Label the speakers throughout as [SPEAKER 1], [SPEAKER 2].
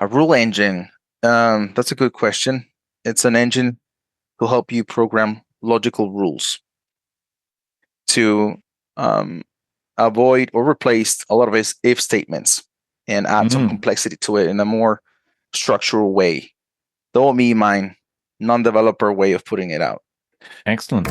[SPEAKER 1] A rule engine. That's a good question. It's an engine to help you program logical rules to avoid or replace a lot of if statements and add some complexity to it in a more structural way. That will be my non-developer way of putting it out.
[SPEAKER 2] Excellent.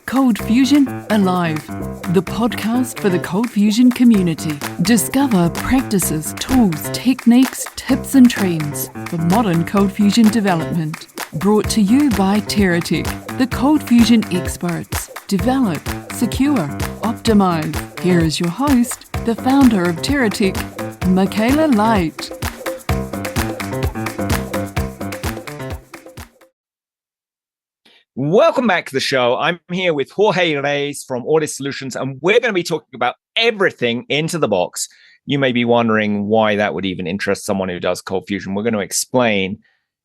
[SPEAKER 3] ColdFusion Alive, the podcast for the ColdFusion community. Discover practices, tools, techniques, tips and trends for modern ColdFusion development. Brought to you by TerraTech, the ColdFusion experts. Develop, secure, optimize. Here is your host, the founder of TerraTech, Michaela Light.
[SPEAKER 2] Welcome back to the show. I'm here with Jorge Reyes from Audit Solutions, and we're going to be talking about everything into the box. You may be wondering why that would even interest someone who does ColdFusion. We're going to explain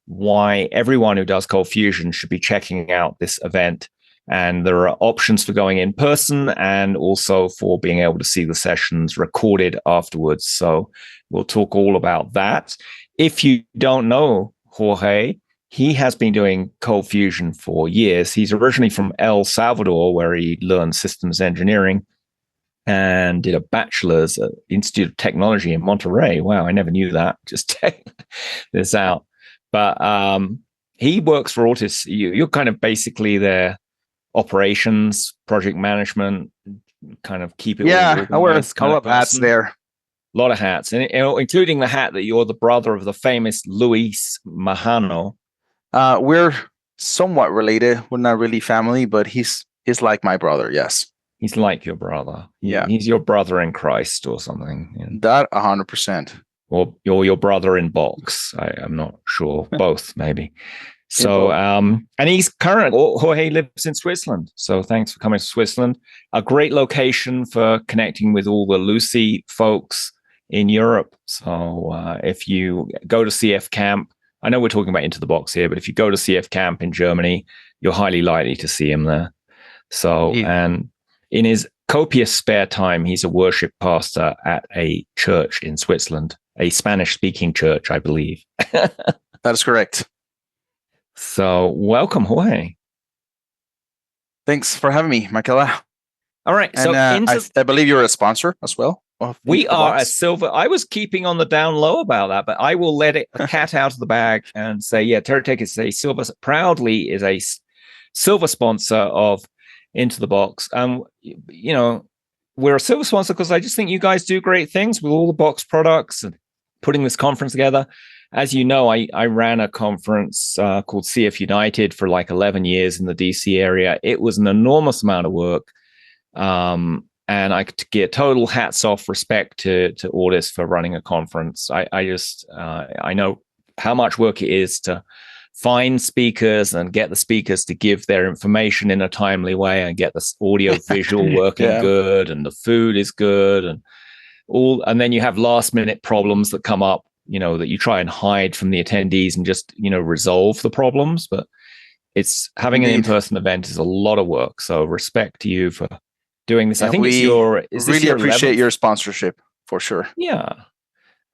[SPEAKER 2] why everyone who does ColdFusion should be checking out this event. And there are options for going in person and also for being able to see the sessions recorded afterwards. So we'll talk all about that. If you don't know Jorge, he has been doing ColdFusion for years. He's originally from El Salvador, where he learned systems engineering and did a bachelor's at Institute of Technology in Monterrey. Wow, I never knew that. Just check this out. But he works for Autis. You're kind of basically their operations, project management, kind of keep it.
[SPEAKER 1] Yeah, I wear a couple of hats there.
[SPEAKER 2] A lot of hats, and including the hat that you're the brother of the famous Luis Majano.
[SPEAKER 1] We're somewhat related. We're not really family, but he's like my brother. Yes,
[SPEAKER 2] he's like your brother.
[SPEAKER 1] Yeah,
[SPEAKER 2] he's your brother in Christ or something.
[SPEAKER 1] That 100%.
[SPEAKER 2] Or you're your brother in box. I'm not sure. Both maybe. So, and he's Jorge lives in Switzerland. So thanks for coming to Switzerland. A great location for connecting with all the Lucy folks in Europe. So if you go to CF Camp, I know we're talking about Into the Box here, but if you go to CF Camp in Germany, you're highly likely to see him there. So, and in his copious spare time, he's a worship pastor at a church in Switzerland, a Spanish-speaking church, I believe.
[SPEAKER 1] That is correct.
[SPEAKER 2] So, welcome, Jorge.
[SPEAKER 1] Thanks for having me, Michaela.
[SPEAKER 2] All right.
[SPEAKER 1] And,
[SPEAKER 2] so,
[SPEAKER 1] I believe you're a sponsor as well.
[SPEAKER 2] We are a silver. I was keeping on the down low about that, but I will let the cat out of the bag and say, yeah, TerraTech is proudly is a silver sponsor of Into the Box. We're a silver sponsor because I just think you guys do great things with all the box products and putting this conference together. As you know, I ran a conference called CF United for like 11 years in the DC area. It was an enormous amount of work. And I could get total hats off respect to Autis for running a conference. I know how much work it is to find speakers and get the speakers to give their information in a timely way and get the audio visual working good and the food is good and then you have last minute problems that come up, that you try and hide from the attendees and just, resolve the problems. But it's having an in-person event is a lot of work. So respect to you for doing this. I think
[SPEAKER 1] we really appreciate your sponsorship for sure.
[SPEAKER 2] Yeah.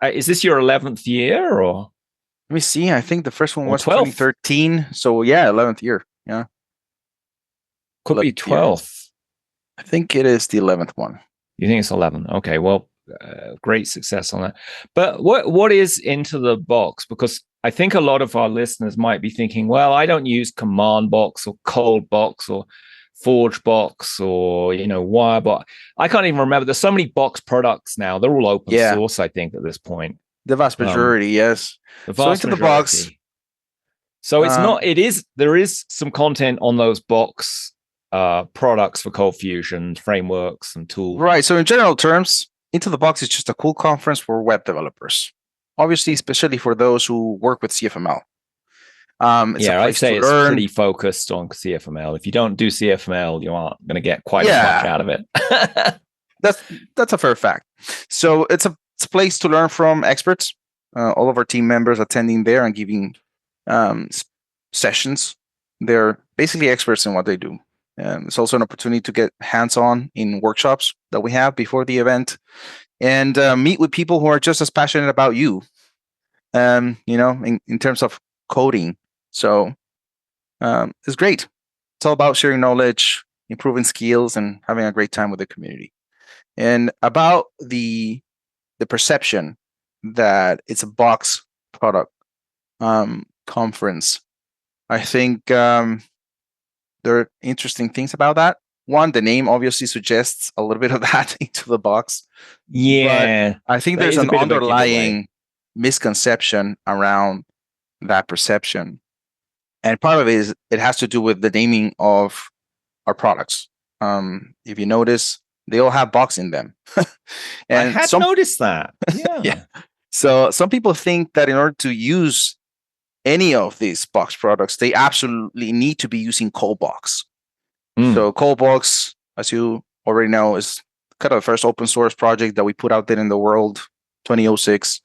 [SPEAKER 2] Is this your 11th year or?
[SPEAKER 1] Let me see. I think the first one was 2013. So yeah, 11th year. Yeah.
[SPEAKER 2] Could be 12th.
[SPEAKER 1] I think it is the 11th one.
[SPEAKER 2] You think it's 11? Okay. Well, great success on that. But what is Into the Box? Because I think a lot of our listeners might be thinking, well, I don't use CommandBox or ColdBox or ForgeBox or Wirebox. I can't even remember. There's so many box products now. They're all open source, I think, at this point.
[SPEAKER 1] The vast majority, yes.
[SPEAKER 2] The vast majority. The box. So it's not. It is. There is some content on those box products for ColdFusion frameworks and tools.
[SPEAKER 1] Right. So in general terms, Into the Box is just a cool conference for web developers. Obviously, especially for those who work with CFML.
[SPEAKER 2] I'd say it's pretty focused on CFML. If you don't do CFML, you aren't going to get quite as much out of it.
[SPEAKER 1] That's a fair fact. So it's a place to learn from experts. All of our team members attending there and giving sessions. They're basically experts in what they do. It's also an opportunity to get hands-on in workshops that we have before the event. and meet with people who are just as passionate about you, in terms of coding. So it's great. It's all about sharing knowledge, improving skills, and having a great time with the community. And about the perception that it's a box product conference, I think there are interesting things about that. One, the name obviously suggests a little bit of that into the box.
[SPEAKER 2] Yeah.
[SPEAKER 1] But I think
[SPEAKER 2] That
[SPEAKER 1] there's
[SPEAKER 2] is a
[SPEAKER 1] an
[SPEAKER 2] bit of a giveaway.
[SPEAKER 1] underlying misconception around that perception. And part of it has to do with the naming of our products. If you notice, they all have box in them.
[SPEAKER 2] And I had noticed that. Yeah.
[SPEAKER 1] Yeah. So some people think that in order to use any of these box products, they absolutely need to be using ColdBox. So ColdBox, as you already know, is kind of the first open source project that we put out there in the world. 2006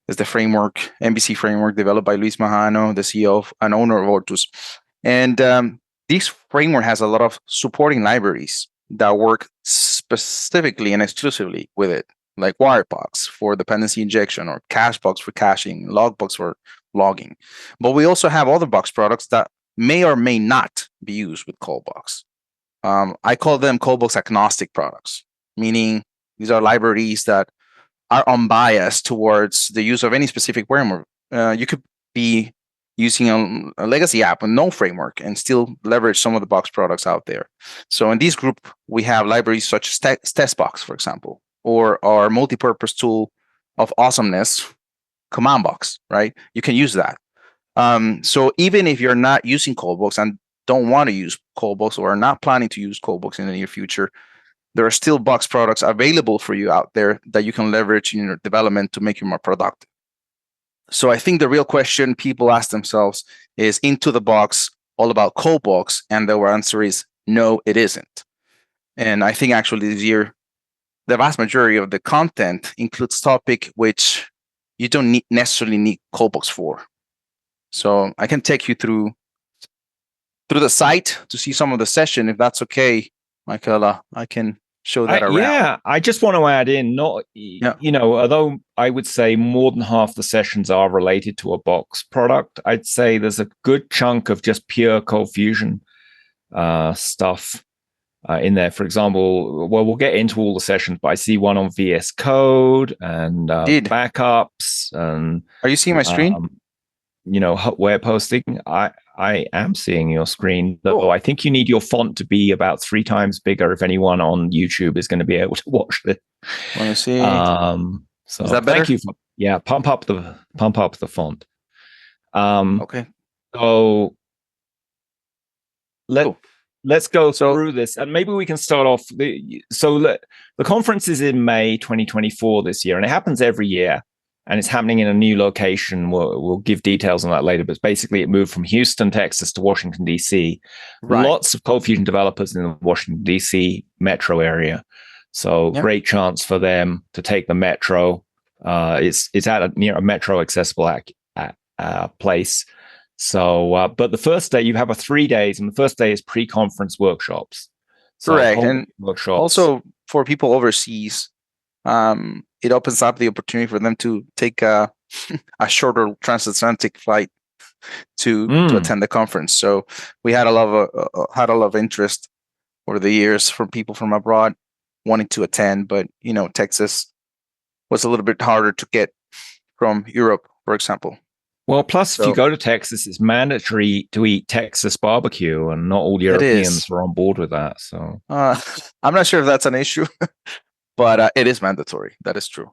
[SPEAKER 1] is the framework, MVC framework, developed by Luis Majano, the CEO and owner of Ortus. And this framework has a lot of supporting libraries that work specifically and exclusively with it, like Wirebox for dependency injection, or Cachebox for caching, Logbox for logging. But we also have other box products that may or may not be used with ColdBox. I call them ColdBox agnostic products, meaning these are libraries that are unbiased towards the use of any specific framework. You could be using a legacy app with no framework and still leverage some of the box products out there. So in this group, we have libraries such as TestBox, for example, or our multi-purpose tool of awesomeness, CommandBox, right? You can use that. So even if you're not using ColdBox and don't want to use ColdBox, or are not planning to use ColdBox in the near future, there are still box products available for you out there that you can leverage in your development to make you more productive. So I think the real question people ask themselves is, into the box all about ColdBox? And the answer is no, it isn't. And I think actually this year, the vast majority of the content includes topic which you don't necessarily need ColdBox for. So I can take you through the site to see some of the session, if that's okay. Michaela, I can show that around.
[SPEAKER 2] Yeah, I just want to add in, although I would say more than half the sessions are related to a box product, I'd say there's a good chunk of just pure ColdFusion stuff in there. For example, we'll get into all the sessions, but I see one on VS Code and backups. And
[SPEAKER 1] are you seeing my screen?
[SPEAKER 2] Web hosting. I am seeing your screen, though. I think you need your font to be about 3 times bigger if anyone on YouTube is going to be able to watch this.
[SPEAKER 1] Want to see?
[SPEAKER 2] So
[SPEAKER 1] is that better?
[SPEAKER 2] Thank you. Pump up the font.
[SPEAKER 1] Okay.
[SPEAKER 2] So let's go through this, and maybe we can start off. The conference is in May 2024 this year, and it happens every year. And it's happening in a new location. We'll give details on that later. But basically, it moved from Houston, Texas to Washington, D.C. Right. Lots of ColdFusion developers in the Washington, D.C. metro area. So great chance for them to take the metro. It's at near a metro accessible place. So, but the first day, you have 3 days. And the first day is pre-conference workshops.
[SPEAKER 1] Correct. And also for people overseas, it opens up the opportunity for them to take a shorter transatlantic flight to attend the conference. So we had a lot of interest over the years from people from abroad wanting to attend, but Texas was a little bit harder to get from Europe, for example.
[SPEAKER 2] Well, plus if you go to Texas, it's mandatory to eat Texas barbecue, and not all Europeans are on board with that. So
[SPEAKER 1] I'm not sure if that's an issue. But it is mandatory. That is true.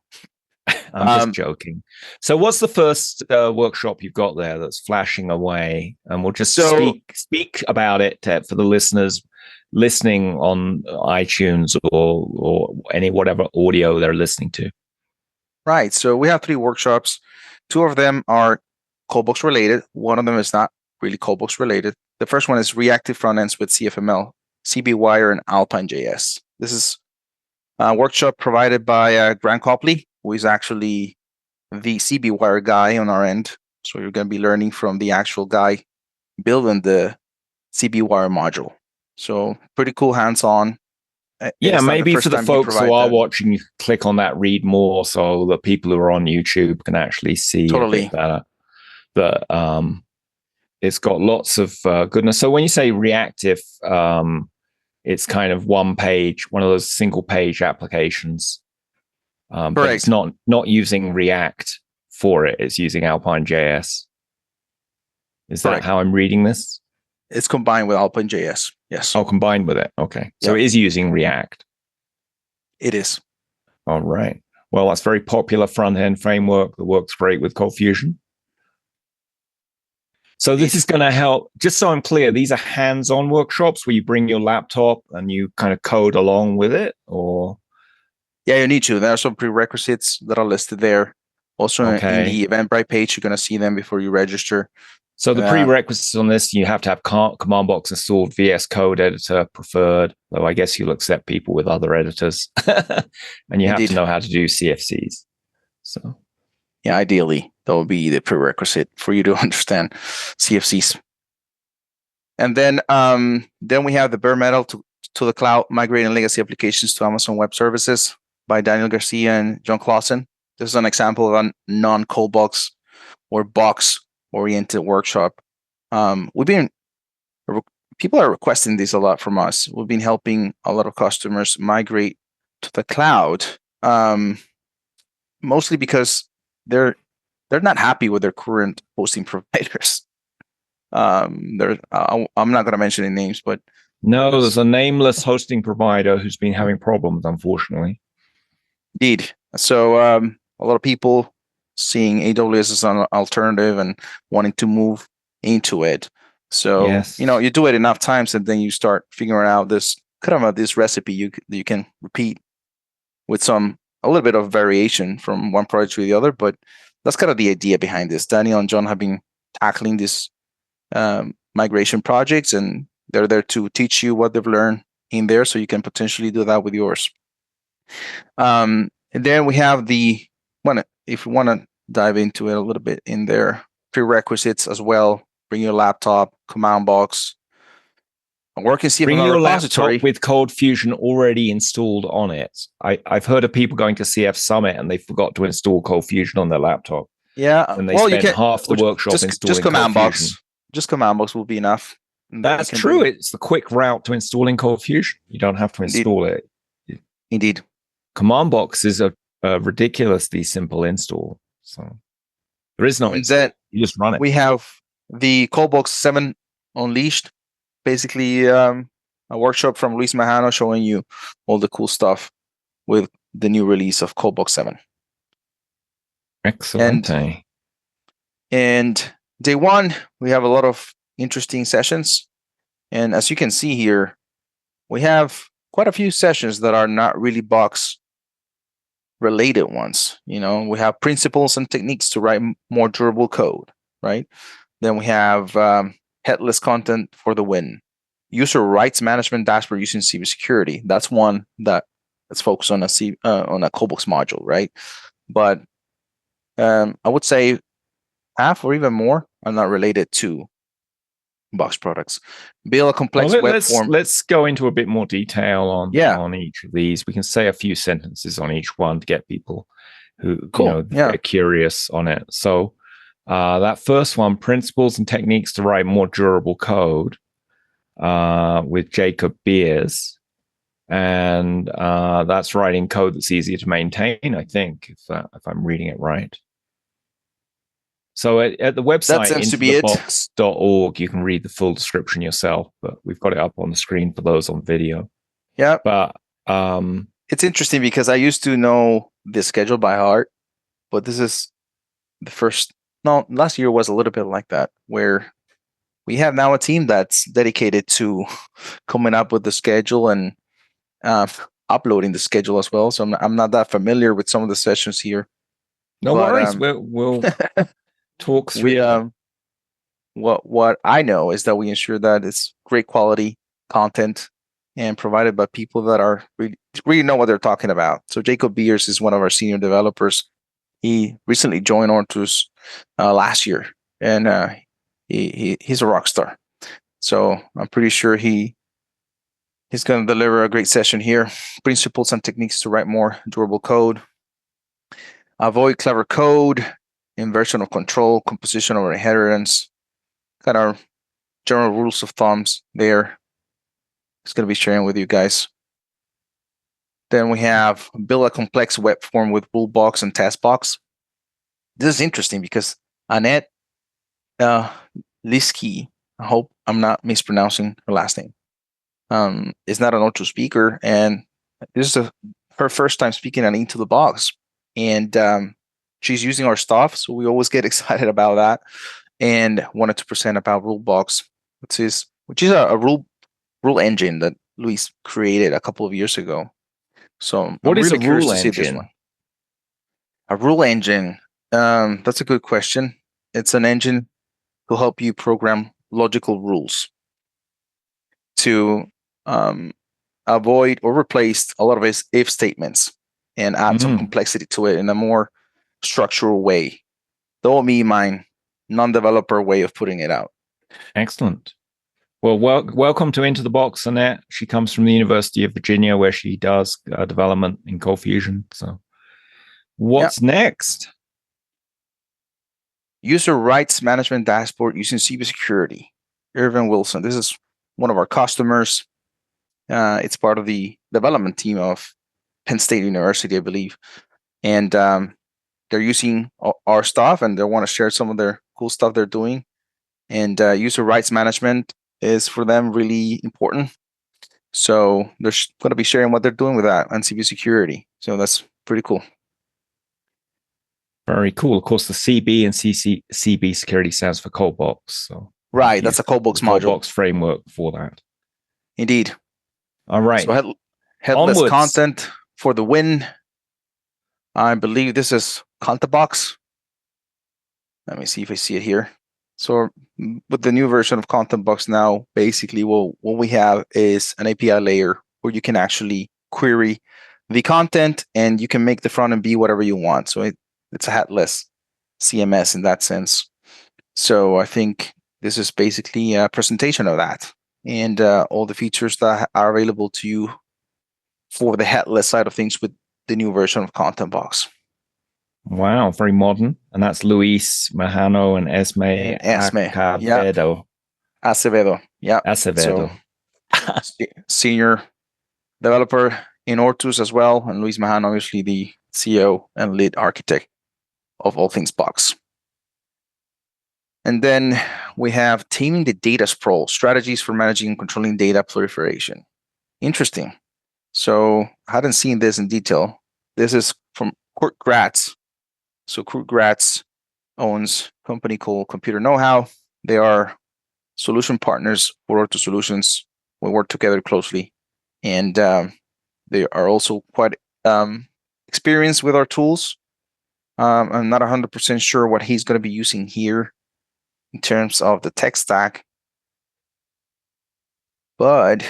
[SPEAKER 2] I'm just joking. So what's the first workshop you've got there that's flashing away? And we'll just speak about it for the listeners listening on iTunes or any whatever audio they're listening to.
[SPEAKER 1] Right. So we have 3 workshops. 2 of them are ColdBox related. One of them is not really ColdBox related. The first one is reactive front ends with CFML, CBWire, and Alpine.js. This is a workshop provided by Grant Copley, who is actually the CBWire guy on our end. So you're going to be learning from the actual guy building the CBWire module. So pretty cool hands-on.
[SPEAKER 2] Yeah, maybe for the folks who are
[SPEAKER 1] that.
[SPEAKER 2] watching, you click on that read more so that people who are on YouTube can actually see a bit better. But it's got lots of goodness. So when you say reactive, it's kind of one of those single page applications. But it's not using React for it. It's using Alpine.js. Is that how I'm reading this?
[SPEAKER 1] It's combined with Alpine.js. Yes.
[SPEAKER 2] Oh, combined with it. Okay. So it is using React.
[SPEAKER 1] It is.
[SPEAKER 2] All right. Well, that's a very popular front-end framework that works great with ColdFusion. So this is going to help, just so I'm clear, these are hands-on workshops where you bring your laptop and you kind of code along with it, or?
[SPEAKER 1] Yeah, you need to. There are some prerequisites that are listed there. Also in the Eventbrite page, you're going to see them before you register.
[SPEAKER 2] So the prerequisites on this, you have to have CommandBox installed, VS Code editor preferred, though I guess you'll accept people with other editors. And you have to know how to do CFCs. So,
[SPEAKER 1] yeah, ideally, that would be the prerequisite for you to understand CFCs. And then we have the bare metal to the cloud, migrating legacy applications to Amazon Web Services by Daniel Garcia and John Clausen. This is an example of a non-ColdBox or box-oriented workshop. People are requesting this a lot from us. We've been helping a lot of customers migrate to the cloud, mostly because they're not happy with their current hosting providers. I'm not going to mention any names, but
[SPEAKER 2] no, there's a nameless hosting provider who's been having problems, unfortunately.
[SPEAKER 1] Indeed. So a lot of people seeing AWS as an alternative and wanting to move into it. So you do it enough times, and then you start figuring out this recipe you can repeat with a little bit of variation from one project to the other. But that's kind of the idea behind this. Daniel and John have been tackling these migration projects, and they're there to teach you what they've learned in there, so you can potentially do that with yours. And then we have if you want to dive into it a little bit in there, prerequisites as well. Bring your laptop, CommandBox, work in CFM
[SPEAKER 2] Bring your
[SPEAKER 1] repository
[SPEAKER 2] laptop with ColdFusion already installed on it. I've heard of people going to CF Summit and they forgot to install ColdFusion on their laptop.
[SPEAKER 1] Yeah,
[SPEAKER 2] and they spent half the workshop installing
[SPEAKER 1] CommandBox. Just CommandBox will be enough.
[SPEAKER 2] That's true. It's the quick route to installing ColdFusion. You don't have to install it.
[SPEAKER 1] Indeed.
[SPEAKER 2] CommandBox is a ridiculously simple install. So there is no install. You just run it.
[SPEAKER 1] We have the ColdBox 7 Unleashed, basically a workshop from Luis Majano showing you all the cool stuff with the new release of ColdBox 7.
[SPEAKER 2] Excellent.
[SPEAKER 1] And day one, we have a lot of interesting sessions. And as you can see here, we have quite a few sessions that are not really box related ones. We have principles and techniques to write more durable code, right? Then we have headless content for the win. User rights management dashboard using CV security. That's one that's focused on a ColdBox module, right? But I would say half or even more are not related to box products. Build a complex web form.
[SPEAKER 2] Let's go into a bit more detail on each of these. We can say a few sentences on each one to get people who are curious on it. So that first one, principles and techniques to write more durable code, with Jacob Beers, and that's writing code that's easier to maintain, I think, if I'm reading it right. So at the website, intothebox.org, you can read the full description yourself, but we've got it up on the screen for those on video.
[SPEAKER 1] Yeah.
[SPEAKER 2] But
[SPEAKER 1] it's interesting because I used to know this schedule by heart, but this is last year was a little bit like that, where we have now a team that's dedicated to coming up with the schedule and uploading the schedule as well. So I'm not that familiar with some of the sessions here.
[SPEAKER 2] No worries. We'll talk through.
[SPEAKER 1] What I know is that we ensure that it's great quality content and provided by people that are really know what they're talking about. So Jacob Beers is one of our senior developers. He recently joined Ortus last year, and he's a rock star. So I'm pretty sure he He's going to deliver a great session here. Principles and techniques to write more durable code. Avoid clever code. Inversion of control. Composition over inheritance. Kind of general rules of thumbs there. He's going to be sharing with you guys. Then we have build a complex web form with ColdBox and TestBox. This is interesting because Annette Liski, I hope I'm not mispronouncing her last name, is not an O2 speaker, and this is her first time speaking on Into the Box, and she's using our stuff, so we always get excited about that, and wanted to present about RuleBox, which is a rule engine that Luis created a couple of years ago. So
[SPEAKER 2] what is
[SPEAKER 1] really
[SPEAKER 2] a rule
[SPEAKER 1] to see this
[SPEAKER 2] engine?
[SPEAKER 1] one. A rule engine. That's a good question. It's an engine to help you program logical rules to avoid or replace a lot of if statements and add some complexity to it in a more structural way. Though me, my non-developer way of putting it out.
[SPEAKER 2] Excellent. Well, welcome to Into the Box, Annette. She comes from the University of Virginia, where she does development in ColdFusion. So what's next?
[SPEAKER 1] User rights management dashboard using cybersecurity. Irvin Wilson. This is one of our customers. It's part of the development team of Penn State University, I believe. And they're using our stuff, and they want to share some of their cool stuff they're doing. And user rights management is for them really important. So they're going to be sharing what they're doing with that and cybersecurity. So that's pretty cool.
[SPEAKER 2] Very cool. Of course, the CB and CB security stands for ColdBox. So
[SPEAKER 1] right, that's a ColdBox module.
[SPEAKER 2] ColdBox framework for that.
[SPEAKER 1] Indeed.
[SPEAKER 2] All right.
[SPEAKER 1] So headless
[SPEAKER 2] Onwards.
[SPEAKER 1] content for the win. I believe this is ContentBox. Let me see if I see it here. So with the new version of ContentBox now, basically what we have is an API layer where you can actually query the content and you can make the front end be whatever you want. So it's a headless CMS in that sense. So I think this is basically a presentation of that and all the features that are available to you for the headless side of things with the new version of ContentBox.
[SPEAKER 2] Wow, very modern. And that's Luis Mahano and Esme Acevedo.
[SPEAKER 1] Acevedo, yeah.
[SPEAKER 2] Acevedo.
[SPEAKER 1] So, senior developer in Ortus as well. And Luis Mahano, obviously the CEO and lead architect of all things Box. And then we have taming the data sprawl, strategies for managing and controlling data proliferation. Interesting. So I hadn't seen this in detail. This is from Kurt Gratz. So Kurt Gratz owns a company called Computer Know-How. They are solution partners for Ortus Solutions. We work together closely. And they are also quite experienced with our tools. I'm not 100% sure what he's going to be using here in terms of the tech stack. But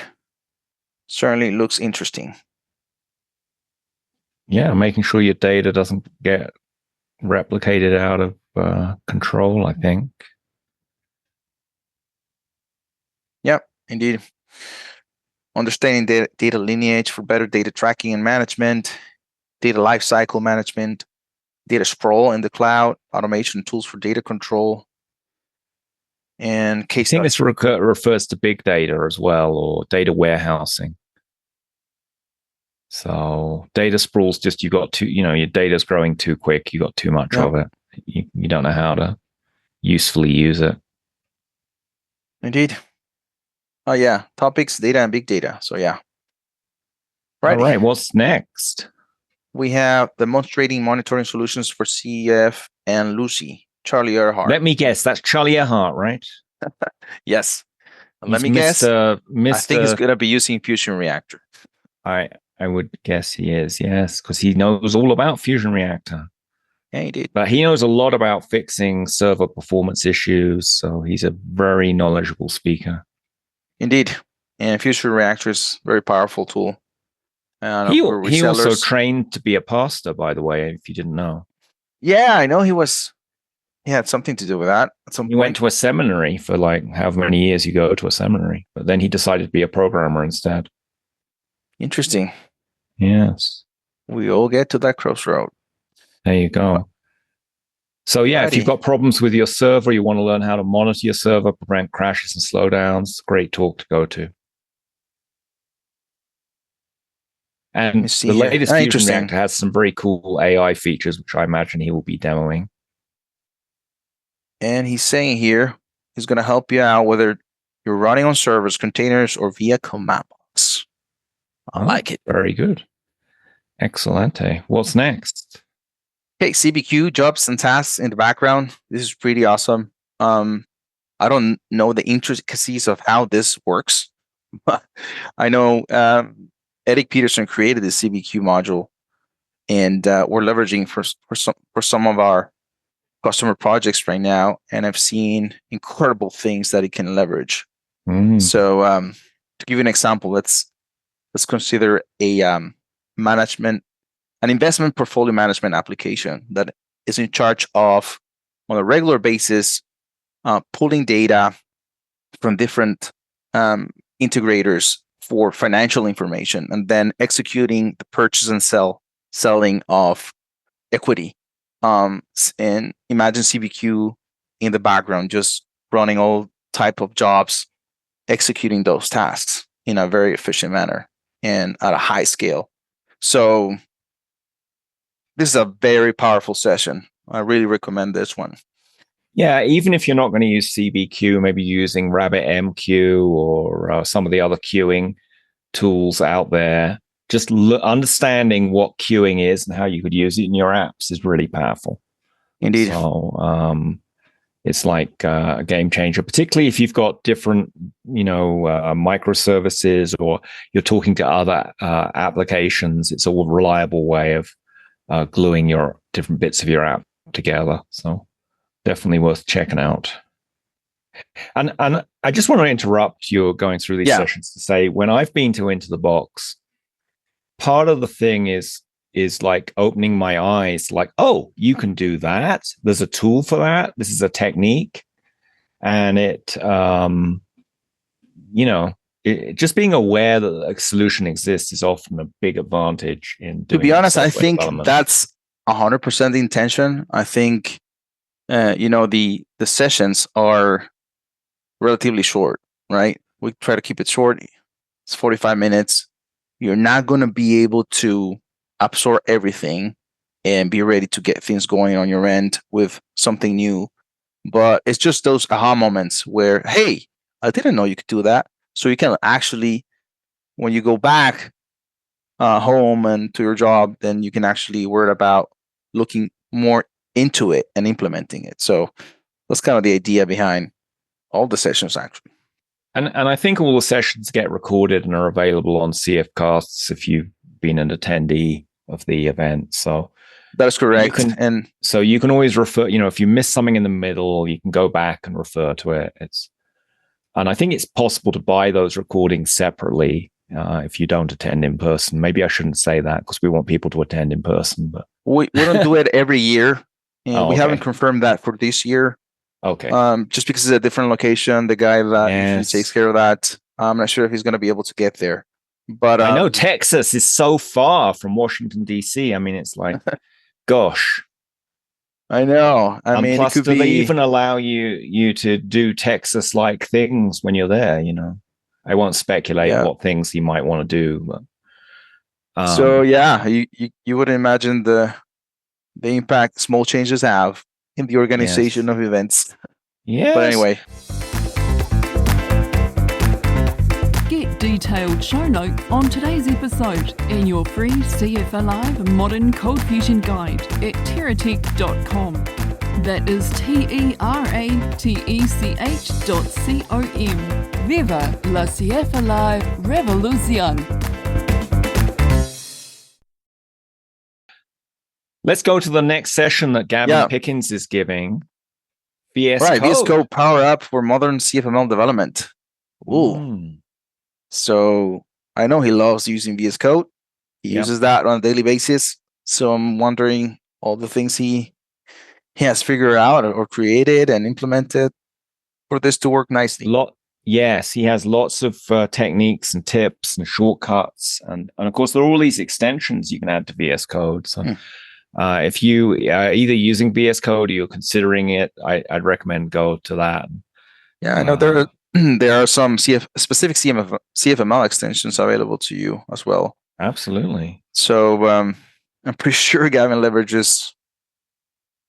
[SPEAKER 1] certainly looks interesting.
[SPEAKER 2] Yeah, making sure your data doesn't get replicated out of control, I think.
[SPEAKER 1] Yep, indeed. Understanding data lineage for better data tracking and management, data lifecycle management, data sprawl in the cloud, automation tools for data control, and case.
[SPEAKER 2] I think this refers to big data as well, or data warehousing. So data sprawl's just your data's growing too quick. You got too much of it. You don't know how to usefully use it.
[SPEAKER 1] Indeed. Oh yeah, topics, data, and big data. So yeah.
[SPEAKER 2] Right. All right. What's next?
[SPEAKER 1] We have demonstrating monitoring solutions for CEF and Lucy, Charlie Earhart.
[SPEAKER 2] Let me guess. That's Charlie Earhart, right?
[SPEAKER 1] Yes. Let me guess. I think he's going to be using Fusion Reactor.
[SPEAKER 2] I would guess he is, yes, because he knows all about Fusion Reactor.
[SPEAKER 1] Yeah, he did.
[SPEAKER 2] But he knows a lot about fixing server performance issues, so he's a very knowledgeable speaker.
[SPEAKER 1] Indeed. And Fusion Reactor is a very powerful tool.
[SPEAKER 2] He also trained to be a pastor, by the way, if you didn't know.
[SPEAKER 1] Yeah, I know he had something to do with that at some point.
[SPEAKER 2] He went to a seminary for like however many years you go to a seminary, but then he decided to be a programmer instead.
[SPEAKER 1] Interesting.
[SPEAKER 2] Yes.
[SPEAKER 1] We all get to that crossroad.
[SPEAKER 2] There you go. So yeah, if you've got problems with your server, you want to learn how to monitor your server, prevent crashes and slowdowns, great talk to go to. And the latest Fusion Reactor has some very cool AI features, which I imagine he will be demoing.
[SPEAKER 1] And he's saying here, he's going to help you out whether you're running on servers, containers, or via command box. I like it.
[SPEAKER 2] Very good. Excelente. What's next?
[SPEAKER 1] Okay, CBQ, jobs and tasks in the background. This is pretty awesome. I don't know the intricacies of how this works, but I know Eric Peterson created the CBQ module, and we're leveraging for some of our customer projects right now. And I've seen incredible things that it can leverage. So to give you an example, let's consider an investment portfolio management application that is in charge of, on a regular basis, pulling data from different integrators for financial information, and then executing the purchase and selling of equity. And imagine CBQ in the background, just running all type of jobs, executing those tasks in a very efficient manner and at a high scale. So this is a very powerful session. I really recommend this one.
[SPEAKER 2] Yeah, even if you're not going to use CBQ, maybe using RabbitMQ or some of the other queuing tools out there, just understanding what queuing is and how you could use it in your apps is really powerful.
[SPEAKER 1] Indeed.
[SPEAKER 2] So it's like a game changer, particularly if you've got different, microservices, or you're talking to other applications. It's a reliable way of gluing your different bits of your app together. So definitely worth checking out. And I just want to interrupt you going through these sessions to say, when I've been to Into the Box, part of the thing is like opening my eyes, like, oh, you can do that. There's a tool for that. This is a technique. And just being aware that a solution exists is often a big advantage in doing.
[SPEAKER 1] To be honest, I think that's 100% the intention. I think, the sessions are relatively short, right? We try to keep it short. It's 45 minutes. You're not going to be able to absorb everything and be ready to get things going on your end with something new. But it's just those aha moments where, hey, I didn't know you could do that. So you can actually, when you go back home and to your job, then you can actually worry about looking more into it and implementing it. So that's kind of the idea behind all the sessions, actually.
[SPEAKER 2] And I think all the sessions get recorded and are available on CFcasts if you've been an attendee of the event. So
[SPEAKER 1] that is correct.
[SPEAKER 2] So you can always refer, if you miss something in the middle, you can go back and refer to it. And I think it's possible to buy those recordings separately if you don't attend in person. Maybe I shouldn't say that because we want people to attend in person. But
[SPEAKER 1] we don't do it every year. And we haven't confirmed that for this year.
[SPEAKER 2] Okay.
[SPEAKER 1] Just because it's a different location, the guy that usually takes care of that, I'm not sure if he's going to be able to get there. But
[SPEAKER 2] I know Texas is so far from Washington, D.C. I mean, it's like, gosh.
[SPEAKER 1] I know. I mean,
[SPEAKER 2] plus, do they even allow you to do Texas-like things when you're there? I won't speculate what things he might want to do. But,
[SPEAKER 1] so you would imagine the impact small changes have in the organization of events.
[SPEAKER 2] Yeah.
[SPEAKER 1] But anyway.
[SPEAKER 3] Get detailed show notes on today's episode in your free CF Alive Modern ColdFusion Guide at teratech.com. That is teratech.com. Viva la CF Alive Revolution!
[SPEAKER 2] Let's go to the next session that Gavin Pickens is giving. VS Code.
[SPEAKER 1] VS Code Power Up for Modern CFML Development. Ooh. So I know he loves using VS Code. He uses that on a daily basis. So I'm wondering all the things he has figured out or created and implemented for this to work nicely.
[SPEAKER 2] Yes, he has lots of techniques and tips and shortcuts, and of course there are all these extensions you can add to VS Code. So if you are either using VS Code or you're considering it, I'd recommend go to that.
[SPEAKER 1] Yeah, I know there are some specific CFML extensions available to you as well.
[SPEAKER 2] Absolutely.
[SPEAKER 1] So I'm pretty sure Gavin leverages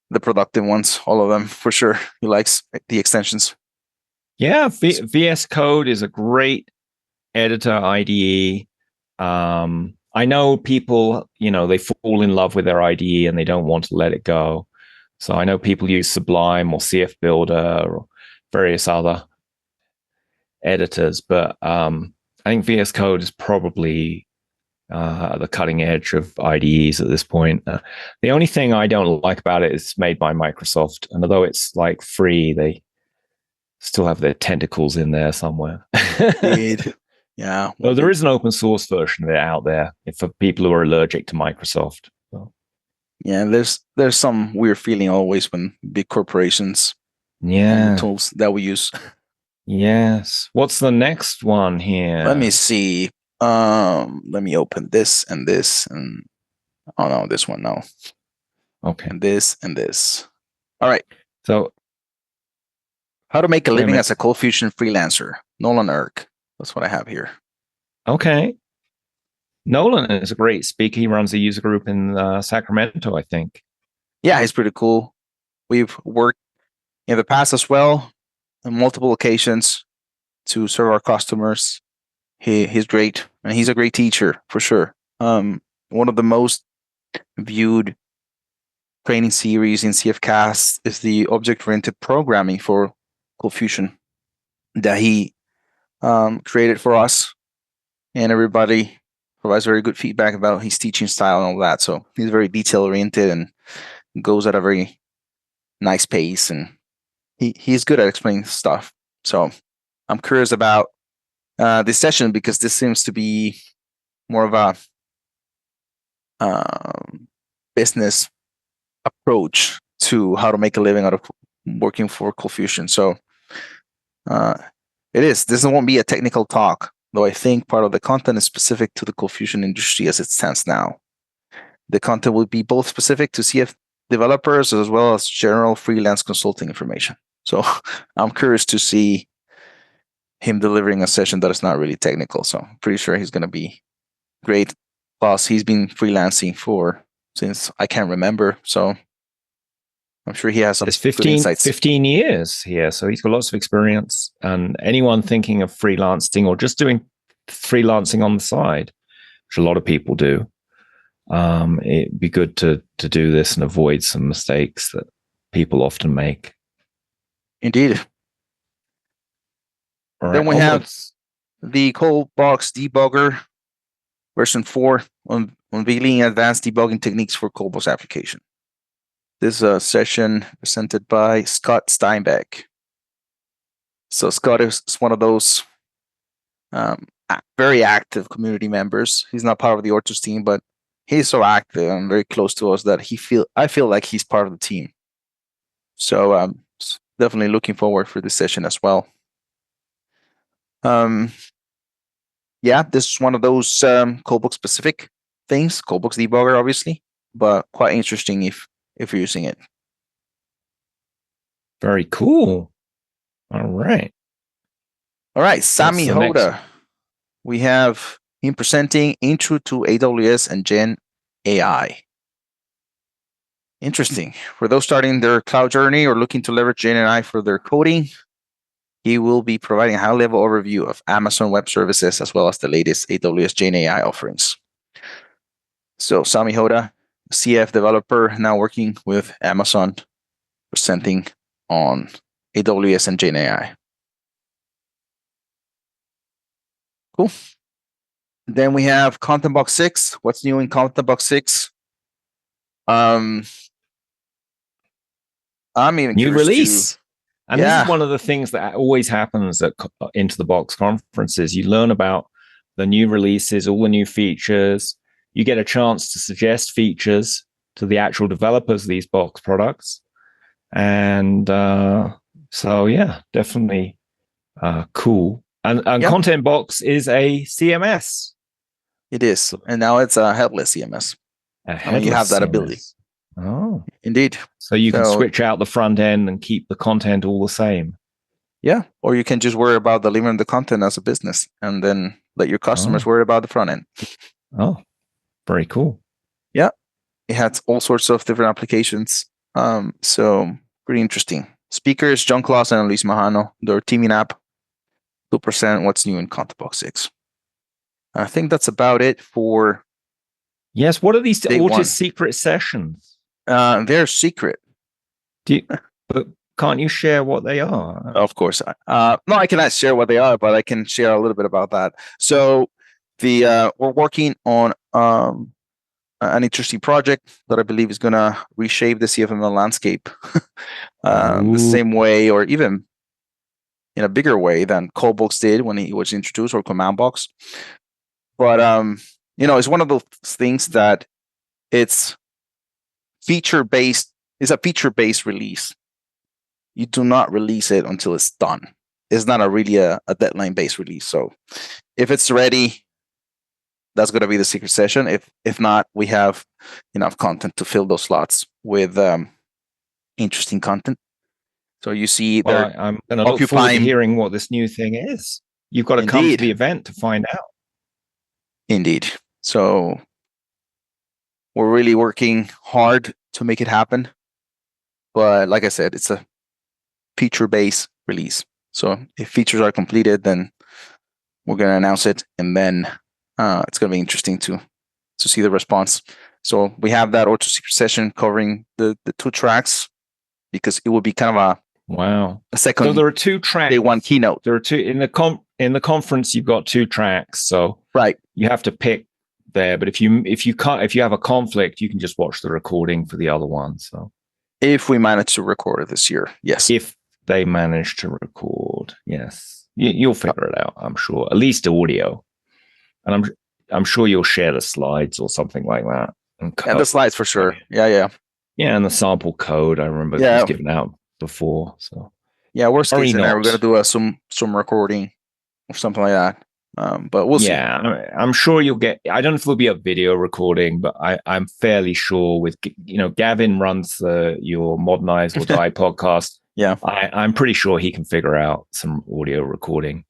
[SPEAKER 1] the productive ones, all of them for sure. He likes the extensions.
[SPEAKER 2] Yeah, VS Code is a great editor IDE. I know people, they fall in love with their IDE and they don't want to let it go. So I know people use Sublime or CF Builder or various other editors, but I think VS Code is probably the cutting edge of IDEs at this point. The only thing I don't like about it is it's made by Microsoft, and although it's like free, they still have their tentacles in there somewhere.
[SPEAKER 1] Indeed. Yeah.
[SPEAKER 2] Well, there is an open source version of it out there for people who are allergic to Microsoft. So.
[SPEAKER 1] Yeah, there's some weird feeling always when big corporations tools that we use.
[SPEAKER 2] Yes. What's the next one here?
[SPEAKER 1] Let me see. Let me open this and this and oh no, this one no.
[SPEAKER 2] Okay.
[SPEAKER 1] And this. All right.
[SPEAKER 2] So
[SPEAKER 1] how to make a living as a ColdFusion freelancer. Nolan Erk. That's what I have here.
[SPEAKER 2] Okay. Nolan is a great speaker. He runs a user group in Sacramento, I think.
[SPEAKER 1] Yeah, he's pretty cool. We've worked in the past as well on multiple occasions to serve our customers. He's great, and he's a great teacher for sure. One of the most viewed training series in CFcast is the object-oriented programming for ColdFusion that he created for us, and everybody provides very good feedback about his teaching style and all that. So he's very detail-oriented and goes at a very nice pace, and he's good at explaining stuff. So I'm curious about this session because this seems to be more of a business approach to how to make a living out of working for ColdFusion. So it is. This won't be a technical talk, though I think part of the content is specific to the ColdFusion industry as it stands now. The content will be both specific to CF developers as well as general freelance consulting information. So I'm curious to see him delivering a session that is not really technical. So I'm pretty sure he's going to be great. Plus, he's been freelancing since I can't remember. So I'm sure he has some good insights.
[SPEAKER 2] 15 years here. So he's got lots of experience. And anyone thinking of freelancing or just doing freelancing on the side, which a lot of people do, it'd be good to do this and avoid some mistakes that people often make.
[SPEAKER 1] Indeed. Right. Then we have the ColdBox debugger version 4 unveiling advanced debugging techniques for ColdBox application. This is a session presented by Scott Steinbeck. So Scott is one of those very active community members. He's not part of the Ortus team, but he's so active and very close to us that I feel like he's part of the team. So definitely looking forward for this session as well. Yeah, this is one of those ColdBox specific things, ColdBox debugger, obviously, but quite interesting if you're using it.
[SPEAKER 2] Very cool. All right.
[SPEAKER 1] Sami Hoda. We have him presenting Intro to AWS and Gen AI. Interesting. For those starting their cloud journey or looking to leverage Gen AI for their coding, he will be providing a high-level overview of Amazon Web Services as well as the latest AWS Gen AI offerings. So Sami Hoda, CF developer, now working with Amazon, presenting on AWS and Gen AI. Cool. Then we have ContentBox 6. What's new in ContentBox 6? I'm even
[SPEAKER 2] new release. And
[SPEAKER 1] this
[SPEAKER 2] is one of the things that always happens at Into the Box conferences. You learn about the new releases, all the new features. You get a chance to suggest features to the actual developers of these box products. And so, yeah, definitely Cool. And Content Box is a CMS.
[SPEAKER 1] It is. And now it's a headless CMS. You have that ability.
[SPEAKER 2] Oh.
[SPEAKER 1] Indeed.
[SPEAKER 2] So you can switch out the front end and keep the content all the same.
[SPEAKER 1] Yeah. Or you can just worry about delivering the content as a business and then let your customers worry about the front end.
[SPEAKER 2] Oh, very cool.
[SPEAKER 1] Yeah. It has all sorts of different applications. So pretty interesting. Speakers, John Clausen and Luis Majano, they're teaming up to present what's new in Content Box 6. I think that's about it for.
[SPEAKER 2] Yes. What are these Ortus secret sessions?
[SPEAKER 1] They're secret.
[SPEAKER 2] But can't you share what they are?
[SPEAKER 1] Of course. No, I cannot share what they are, but I can share a little bit about that. So we're working on an interesting project that I believe is going to reshape the CFML landscape the same way, or even in a bigger way than ColdBox did when it was introduced, or Command Box. But it's one of those things that it's feature-based. It's a feature-based release. You do not release it until it's done. It's not really a deadline-based release. So if it's ready, that's going to be the secret session. If not, we have enough content to fill those slots with interesting content. So you see,
[SPEAKER 2] I'm going to look forward to hearing what this new thing is. You've got to come to the event to find out.
[SPEAKER 1] Indeed. So we're really working hard to make it happen. But like I said, it's a feature-based release. So if features are completed, then we're going to announce it, and then it's going to be interesting to see the response. So we have that Ortus secret session covering the 2 tracks, because it will be kind of a second.
[SPEAKER 2] So there are 2 tracks.
[SPEAKER 1] Day 1 keynote.
[SPEAKER 2] There are 2 in the conference. You've got 2 tracks, so
[SPEAKER 1] right.
[SPEAKER 2] You have to pick there. But if you have a conflict, you can just watch the recording for the other one. So
[SPEAKER 1] if we manage to record it this year, yes.
[SPEAKER 2] If they manage to record, yes, you'll figure it out. I'm sure, at least audio, and I'm sure you'll share the slides or something like that.
[SPEAKER 1] And the slides for sure. Yeah.
[SPEAKER 2] And the sample code. I remember it was given out before. So
[SPEAKER 1] yeah, we're going to do some recording or something like that. But we'll see.
[SPEAKER 2] Yeah, I'm sure you'll get. I don't know if there'll be a video recording, but I'm fairly sure with Gavin runs your Modernize or Die podcast.
[SPEAKER 1] Yeah,
[SPEAKER 2] I'm pretty sure he can figure out some audio recording.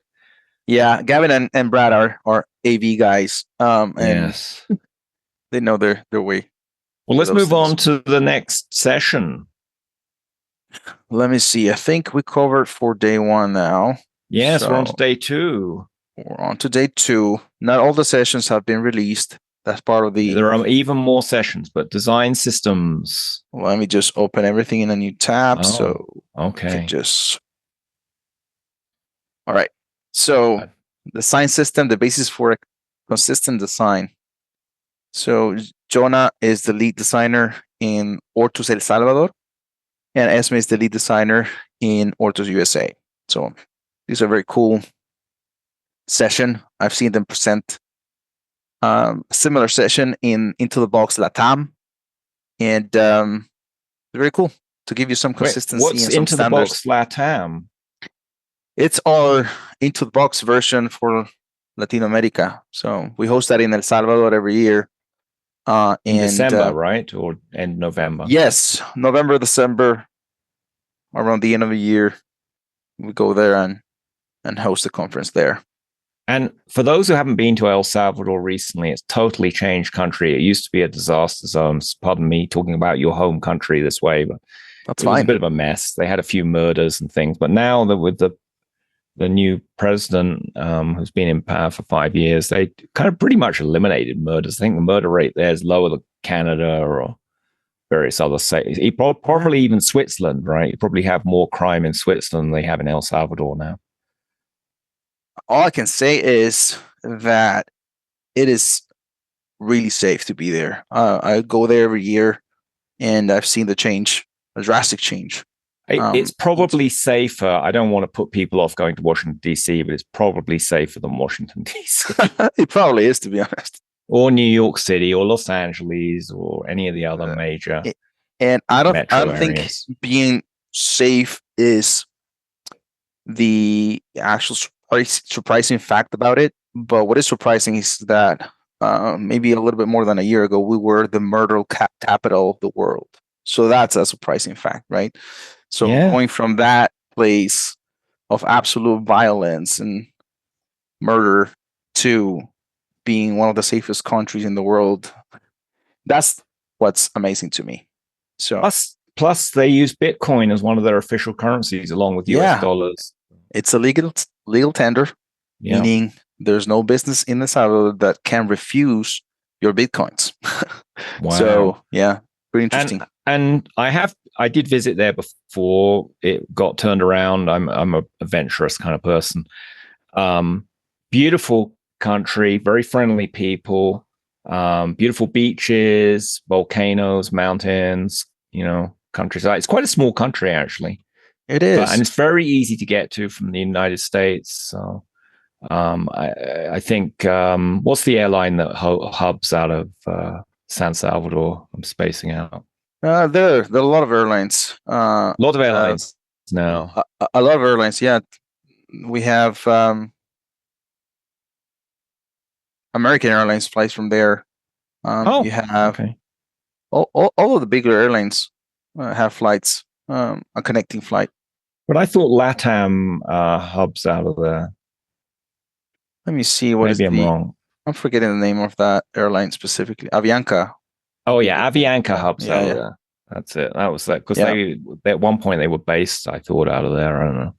[SPEAKER 1] Yeah, Gavin and Brad are AV guys. And
[SPEAKER 2] yes,
[SPEAKER 1] they know their way.
[SPEAKER 2] Well, let's move on to the next session.
[SPEAKER 1] Let me see. I think we covered for day 1 now.
[SPEAKER 2] Yes, we're on to day 2.
[SPEAKER 1] We're on to day 2. Not all the sessions have been released. That's part of the.
[SPEAKER 2] There are even more sessions, but design systems.
[SPEAKER 1] Let me just open everything in a new tab.
[SPEAKER 2] Okay.
[SPEAKER 1] All right. So design system, the basis for a consistent design. So Jonah is the lead designer in Ortus El Salvador, and Esme is the lead designer in Ortus USA. So these are very cool session. I've seen them present a similar session in Into the Box Latam, and very cool to give you some consistency.
[SPEAKER 2] What's
[SPEAKER 1] and some
[SPEAKER 2] Into
[SPEAKER 1] standards.
[SPEAKER 2] The Box Latam?
[SPEAKER 1] It's our Into the Box version for Latin America. So we host that in El Salvador every year.
[SPEAKER 2] In December, right? Or end November?
[SPEAKER 1] Yes, November, December, around the end of the year. We go there and host the conference there.
[SPEAKER 2] And for those who haven't been to El Salvador recently, it's totally changed country. It used to be a disaster zone. Pardon me talking about your home country this way, but
[SPEAKER 1] that's
[SPEAKER 2] it was a bit of a mess. They had a few murders and things. But now that with the new president who's been in power for 5 years, they kind of pretty much eliminated murders. I think the murder rate there is lower than Canada or various other states. Probably even Switzerland, right? You probably have more crime in Switzerland than they have in El Salvador now.
[SPEAKER 1] All I can say is that it is really safe to be there. I go there every year, and I've seen the change, a drastic change.
[SPEAKER 2] It's probably safer. I don't want to put people off going to Washington, D.C., but it's probably safer than Washington, D.C.
[SPEAKER 1] It probably is, to be honest.
[SPEAKER 2] Or New York City, or Los Angeles, or any of the other major.
[SPEAKER 1] And I don't think being safe is the actual surprising fact about it. But what is surprising is that maybe a little bit more than a year ago, we were the murder capital of the world. So that's a surprising fact, right? So going from that place of absolute violence and murder to being one of the safest countries in the world, that's what's amazing to me. So
[SPEAKER 2] plus they use Bitcoin as one of their official currencies along with US dollars.
[SPEAKER 1] It's a legal tender, meaning there's no business in El Salvador that can refuse your Bitcoins.
[SPEAKER 2] Wow.
[SPEAKER 1] So pretty interesting.
[SPEAKER 2] And I did visit there before it got turned around. I'm a adventurous kind of person. Beautiful country, very friendly people, beautiful beaches, volcanoes, mountains, countryside. It's quite a small country, actually.
[SPEAKER 1] It is.
[SPEAKER 2] And it's very easy to get to from the United States. So I think, what's the airline that hubs out of San Salvador? I'm spacing out.
[SPEAKER 1] There are a lot of airlines.
[SPEAKER 2] A lot of airlines now.
[SPEAKER 1] A lot of airlines, yeah. We have American Airlines flies from there. You have all of the bigger airlines have flights, a connecting flight.
[SPEAKER 2] But I thought LATAM hubs out of there.
[SPEAKER 1] Let me see.
[SPEAKER 2] Maybe I'm wrong.
[SPEAKER 1] I'm forgetting the name of that airline specifically. Avianca.
[SPEAKER 2] Oh yeah, Avianca hubs out of there. That's it. That was that because they at one point they were based, I thought, out of there. I don't know.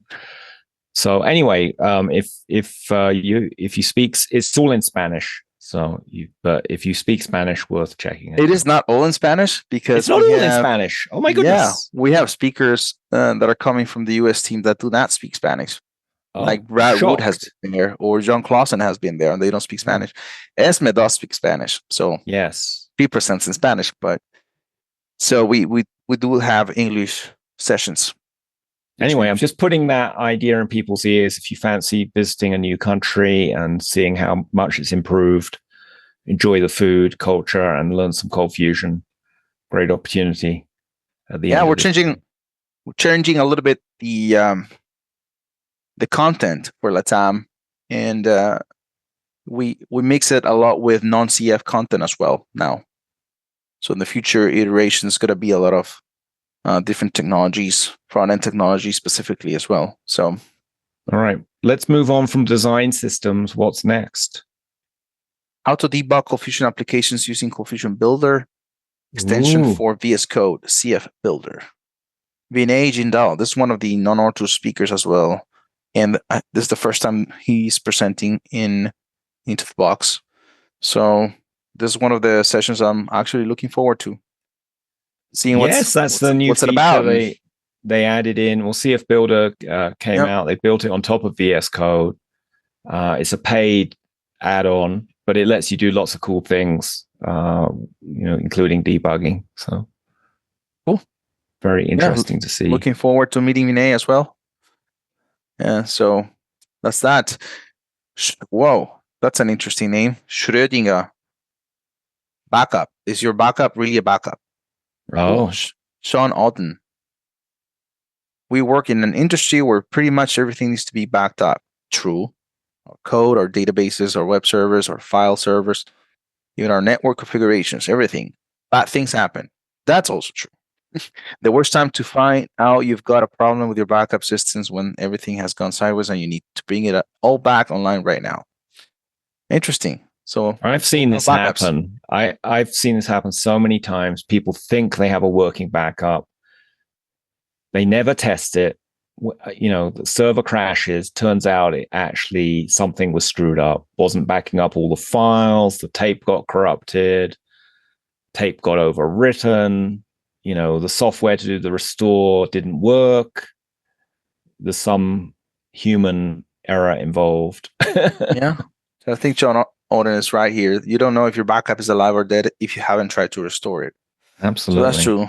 [SPEAKER 2] So anyway, if you speak, it's all in Spanish. So but if you speak Spanish, worth checking it.
[SPEAKER 1] It is not all in Spanish because
[SPEAKER 2] it's not all in Spanish. Oh my goodness!
[SPEAKER 1] Yeah, we have speakers that are coming from the U.S. team that do not speak Spanish. Like Brad Wood has been there, or John Clausen has been there, and they don't speak Spanish. Esme does speak Spanish, so
[SPEAKER 2] yes,
[SPEAKER 1] 3% in Spanish. But so we do have English sessions.
[SPEAKER 2] Anyway, I'm just putting that idea in people's ears. If you fancy visiting a new country and seeing how much it's improved, enjoy the food, culture, and learn some ColdFusion, great opportunity.
[SPEAKER 1] We're changing a little bit the content for LATAM, and we mix it a lot with non-CF content as well now. So in the future iterations, going to be a lot of different technologies, front-end technology specifically as well. So,
[SPEAKER 2] all right, let's move on from design systems. What's next?
[SPEAKER 1] How to debug ColdFusion applications using ColdFusion Builder, extension for VS Code, CF Builder. Vinay Jindal, this is one of the non-ortho speakers as well. And this is the first time he's presenting into the box. So this is one of the sessions I'm actually looking forward to. Seeing
[SPEAKER 2] that's the new feature about. They added in. Well, CF Builder came out. They built it on top of VS Code. It's a paid add-on, but it lets you do lots of cool things, including debugging. So
[SPEAKER 1] cool.
[SPEAKER 2] Very interesting to see.
[SPEAKER 1] Looking forward to meeting Vinay as well. Yeah, so that's that. Whoa, that's an interesting name. Schrödinger. Backup. Is your backup really a backup?
[SPEAKER 2] Oh,
[SPEAKER 1] Sean Alton. We work in an industry where pretty much everything needs to be backed up. True. Our code, our databases, our web servers, our file servers, even our network configurations, everything. Bad things happen. That's also true. The worst time to find out you've got a problem with your backup systems when everything has gone sideways and you need to bring it all back online right now. Interesting. So
[SPEAKER 2] I've seen this happen. I've seen this happen so many times. People think they have a working backup. They never test it. The server crashes. Turns out it actually something was screwed up. Wasn't backing up all the files. The tape got corrupted. Tape got overwritten. The software to do the restore didn't work. There's some human error involved.
[SPEAKER 1] Yeah. So I think John Odin is right here. You don't know if your backup is alive or dead if you haven't tried to restore it.
[SPEAKER 2] Absolutely.
[SPEAKER 1] So that's true.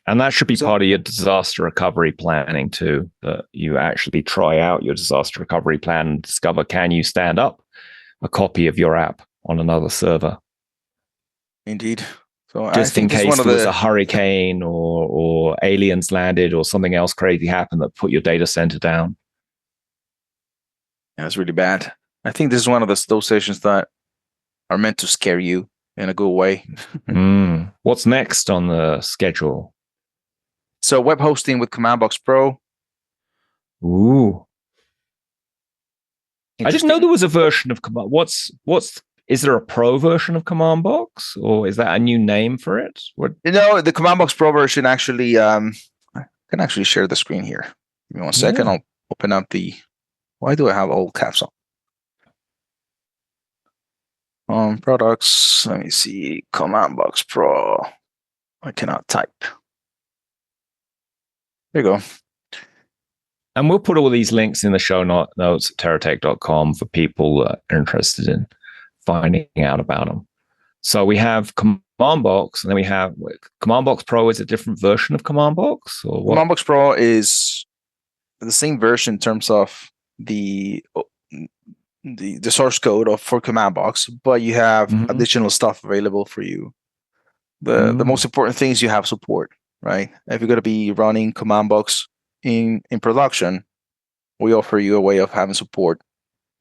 [SPEAKER 2] And that should be part of your disaster recovery planning too, that you actually try out your disaster recovery plan and discover, can you stand up a copy of your app on another server?
[SPEAKER 1] Indeed. So
[SPEAKER 2] just in case there was a hurricane or aliens landed or something else crazy happened that put your data center down.
[SPEAKER 1] Yeah, it's really bad. I think this is one of those sessions that are meant to scare you in a good way.
[SPEAKER 2] What's next on the schedule?
[SPEAKER 1] So web hosting with CommandBox Pro.
[SPEAKER 2] Ooh. I didn't know there was a version of Command. Is there a Pro version of CommandBox, or is that a new name for it?
[SPEAKER 1] The CommandBox Pro version actually. I can actually share the screen here. Give me 1 second. I'll open up the. Why do I have all caps on? Products. Let me see. CommandBox Pro. I cannot type. There you go.
[SPEAKER 2] And we'll put all these links in the show notes at terratech.com for people that are interested in finding out about them. So we have CommandBox, and then we have CommandBox Pro is a different version of CommandBox? Or what?
[SPEAKER 1] CommandBox Pro is the same version in terms of the source code for CommandBox, but you have additional stuff available for you. The most important thing is you have support, right? If you're going to be running CommandBox in production, we offer you a way of having support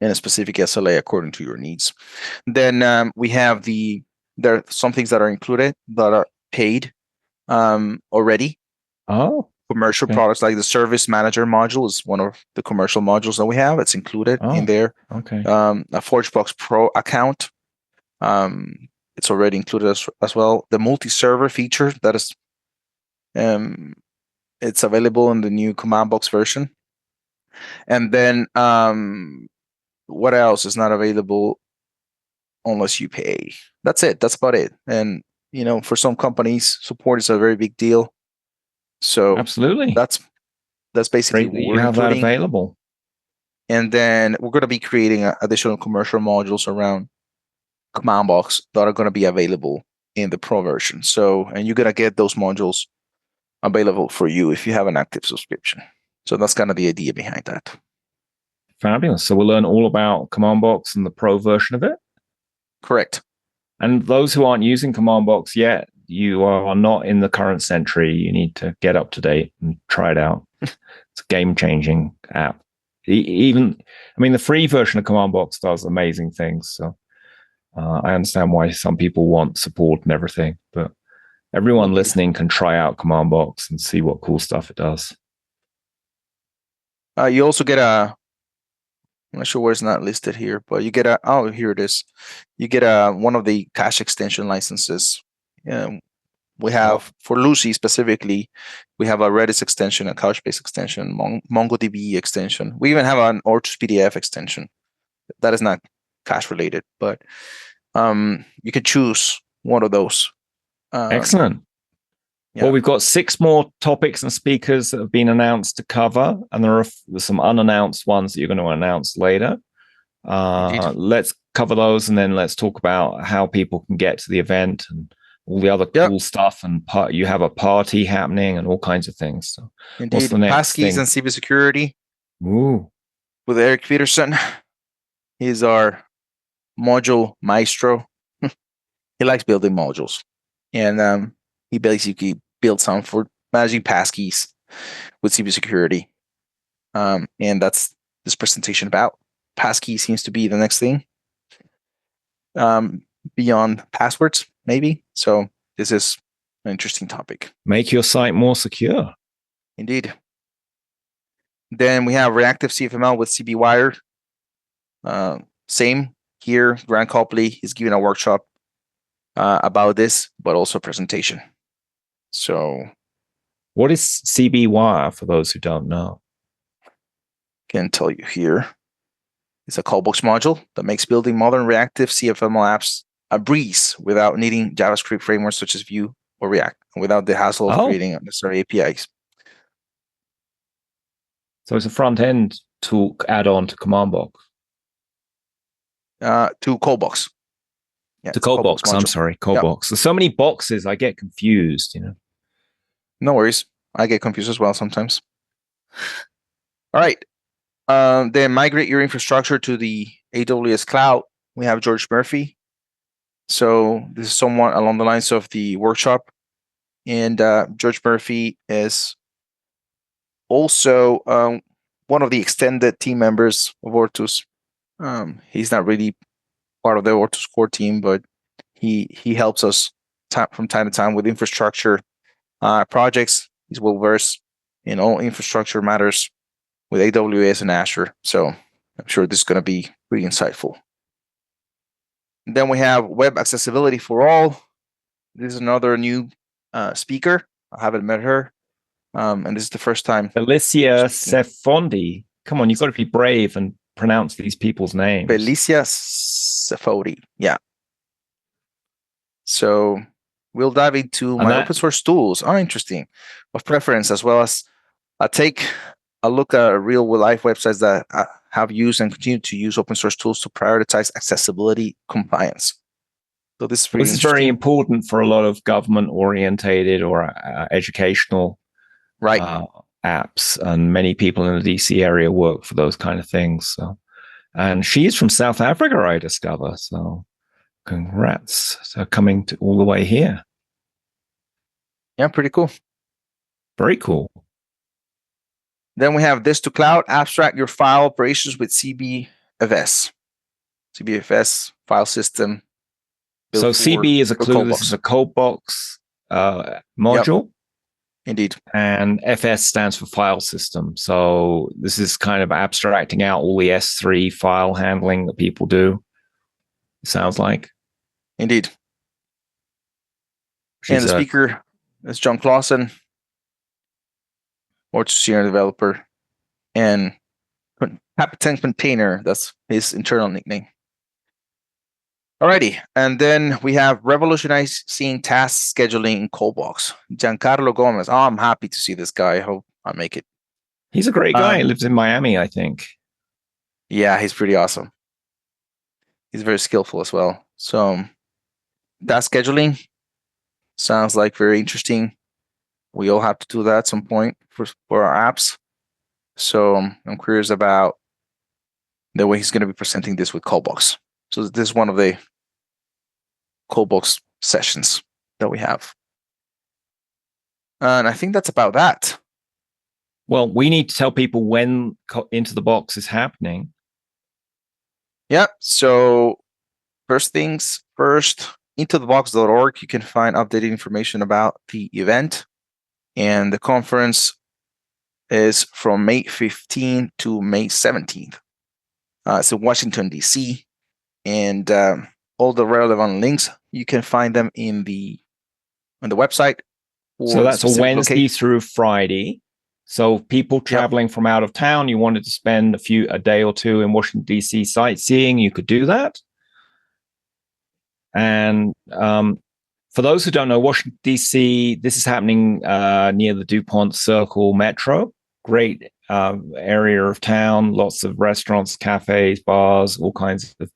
[SPEAKER 1] in a specific SLA according to your needs. Then we have there are some things that are included that are paid already.
[SPEAKER 2] Oh.
[SPEAKER 1] Commercial products like the Service Manager module is one of the commercial modules that we have. It's included in there.
[SPEAKER 2] Okay. absolutely,
[SPEAKER 1] that's basically what
[SPEAKER 2] you have that available.
[SPEAKER 1] And then we're going to be creating additional commercial modules around CommandBox that are going to be available in the Pro version. And you're going to get those modules available for you if you have an active subscription. So that's kind of the idea behind that.
[SPEAKER 2] Fabulous. So we'll learn all about CommandBox and the Pro version of it?
[SPEAKER 1] Correct.
[SPEAKER 2] And those who aren't using CommandBox yet, you are not in the current century. You need to get up to date and try it out. It's a game-changing app. The free version of CommandBox does amazing things. So I understand why some people want support and everything, but everyone listening can try out CommandBox and see what cool stuff it does.
[SPEAKER 1] You also get I'm not sure where it's not listed here, but you get here it is. You get one of the cache extension licenses. We have for Lucy specifically, we have a Redis extension, a Couchbase extension, MongoDB extension. We even have an Ortus PDF extension. That is not cache related, but you can choose one of those.
[SPEAKER 2] Excellent. Yeah. Well, we've got 6 more topics and speakers that have been announced to cover, and there's some unannounced ones that you're going to announce later. Let's cover those, and then let's talk about how people can get to the event and all the other cool stuff. And you have a party happening and all kinds of things. So,
[SPEAKER 1] indeed,
[SPEAKER 2] what's the next
[SPEAKER 1] passkeys
[SPEAKER 2] thing?
[SPEAKER 1] and cybersecurity.
[SPEAKER 2] Ooh.
[SPEAKER 1] With Eric Peterson. He's our module maestro. He likes building modules, and he basically built some for managing passkeys with cybersecurity. And that's this presentation about. Passkey seems to be the next thing. Beyond passwords, maybe. So this is an interesting topic.
[SPEAKER 2] Make your site more secure.
[SPEAKER 1] Indeed. Then we have reactive CFML with CB Wired. Same here. Grant Copley is giving a workshop about this, but also a presentation. So,
[SPEAKER 2] what is CB Wire for those who don't know?
[SPEAKER 1] Can tell you here. It's a ColdBox module that makes building modern reactive CFML apps a breeze without needing JavaScript frameworks such as Vue or React, without the hassle of creating unnecessary APIs.
[SPEAKER 2] So it's a front-end tool add-on to CommandBox.
[SPEAKER 1] To ColdBox.
[SPEAKER 2] Yeah, to ColdBox. I'm sorry, ColdBox. Yep. There's so many boxes, I get confused.
[SPEAKER 1] No worries. I get confused as well sometimes. All right. Then migrate your infrastructure to the AWS cloud. We have George Murphy. So this is somewhat along the lines of the workshop. And George Murphy is also one of the extended team members of Ortus. He's not really part of the Ortus core team, but he helps us from time to time with infrastructure projects. He's well versed in all infrastructure matters with AWS and Azure. So I'm sure this is going to be pretty insightful. Then we have web accessibility for all. This is another new speaker. I haven't met her. And this is the first time.
[SPEAKER 2] Felicia Sefondi. Come on, you've got to be brave and pronounce these people's names.
[SPEAKER 1] Felicia Sefondi. Yeah. So we'll dive into my open source tools. Interesting. Of preference, as well as take a look at real life websites that have used and continue to use open source tools to prioritize accessibility compliance. So this is
[SPEAKER 2] very important for a lot of government orientated or educational apps, and many people in the DC area work for those kind of things. So, and she's from South Africa, I discover. So congrats. So coming all the way here.
[SPEAKER 1] Yeah, pretty cool.
[SPEAKER 2] Very cool.
[SPEAKER 1] Then we have this to cloud, abstract your file operations with CBFS. CBFS file system.
[SPEAKER 2] So CB is a clue. This is a ColdBox module.
[SPEAKER 1] Yep. Indeed.
[SPEAKER 2] And FS stands for file system. So this is kind of abstracting out all the S3 file handling that people do. It sounds like.
[SPEAKER 1] Indeed. And the speaker is John Clausen, Ortus senior developer, and Captain Container. That's his internal nickname. Alrighty, and then we have revolutionizing task scheduling in ColdBox. Giancarlo Gomez. I'm happy to see this guy. I hope I make it.
[SPEAKER 2] He's a great guy. He lives in Miami, I think.
[SPEAKER 1] Yeah, he's pretty awesome. He's very skillful as well. So task scheduling sounds like very interesting. We all have to do that at some point for our apps. So I'm curious about the way he's going to be presenting this with ColdBox. So this is one of the ColdBox sessions that we have. And I think that's about that.
[SPEAKER 2] Well, we need to tell people when Into the Box is happening.
[SPEAKER 1] Yeah. So first things first, intothebox.org, you can find updated information about the event. And the conference is from May 15th to May 17th. It's in Washington, D.C., and all the relevant links, you can find them on the website.
[SPEAKER 2] So that's a Wednesday through Friday. So people traveling from out of town, you wanted to spend a day or two in Washington, D.C. sightseeing, you could do that. And for those who don't know, Washington, D.C., this is happening near the DuPont Circle Metro. Great area of town, lots of restaurants, cafes, bars, all kinds of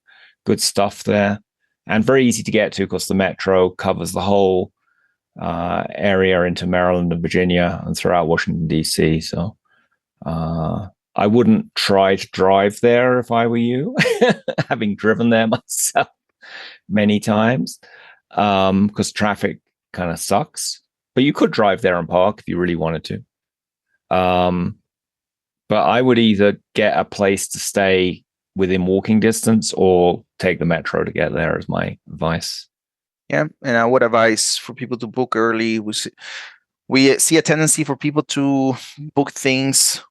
[SPEAKER 2] good stuff there, and very easy to get to because the metro covers the whole area into Maryland and Virginia and throughout Washington, D.C. So I wouldn't try to drive there if I were you, having driven there myself many times, because traffic kind of sucks. But you could drive there and park if you really wanted to. But I would either get a place to stay within walking distance or take the metro to get there, is my advice.
[SPEAKER 1] Yeah, and I would advise for people to book early. We see a tendency for people to book things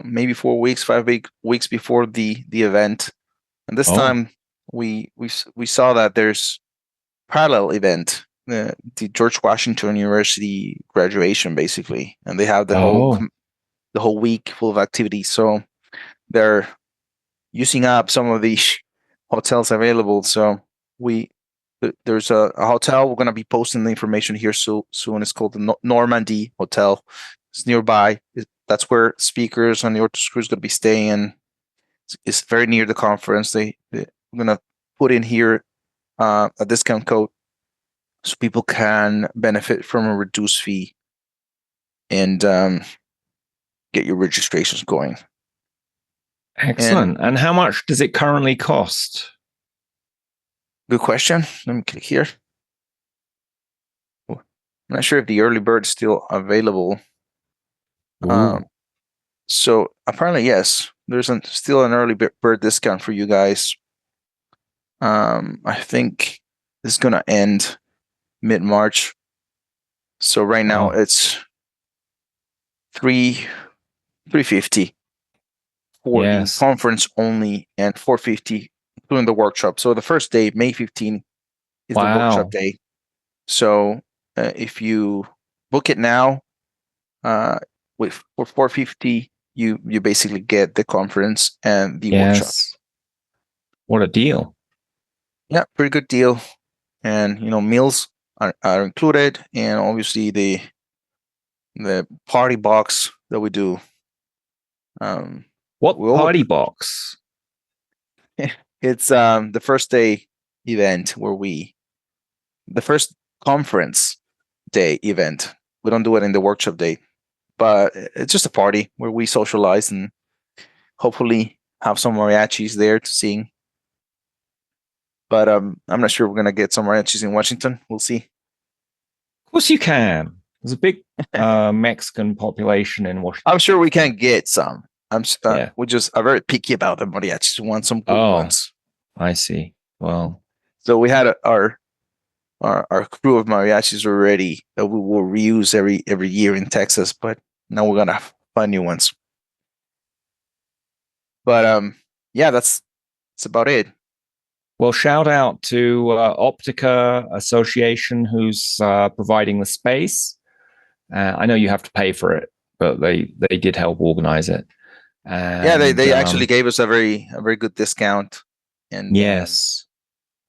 [SPEAKER 1] maybe 4 weeks, 5 weeks before the event. And this time we saw that there's parallel event, the George Washington University graduation, basically, and they have the whole week full of activities. So they're using up some of the hotels available. So there's a hotel. We're going to be posting the information here soon. It's called the Normandy Hotel. It's nearby. That's where speakers on the Ortus crew is going to be staying. It's very near the conference. We're going to put in here a discount code so people can benefit from a reduced fee and get your registrations going.
[SPEAKER 2] Excellent. And how much does it currently cost?
[SPEAKER 1] Good question. Let me click here. I'm not sure if the early bird is still available. So apparently, yes, there's still an early bird discount for you guys. I think it's gonna end mid-March. So right now it's $350 for the conference only, and $450 including the workshop. So the first day, May 15th, is the workshop day. So if you book it now, for $450, you basically get the conference and the workshop.
[SPEAKER 2] What a deal!
[SPEAKER 1] Yeah, pretty good deal. And meals are included, and obviously the party box that we do.
[SPEAKER 2] What party box?
[SPEAKER 1] It's the first day event the first conference day event. We don't do it in the workshop day, but it's just a party where we socialize and hopefully have some mariachis there to sing. But I'm not sure we're gonna get some mariachis in Washington. We'll see.
[SPEAKER 2] Of course you can. There's a big Mexican population in Washington.
[SPEAKER 1] I'm sure we can get some. We just are very picky about the mariachis. We want some good ones.
[SPEAKER 2] I see. Well,
[SPEAKER 1] so we had our crew of mariachis already that we will reuse every year in Texas, but now we're gonna find new ones. But that's about it.
[SPEAKER 2] Well, shout out to Optica Association, who's providing the space. I know you have to pay for it, but they did help organize it. And,
[SPEAKER 1] they actually gave us a very good discount. And
[SPEAKER 2] yes,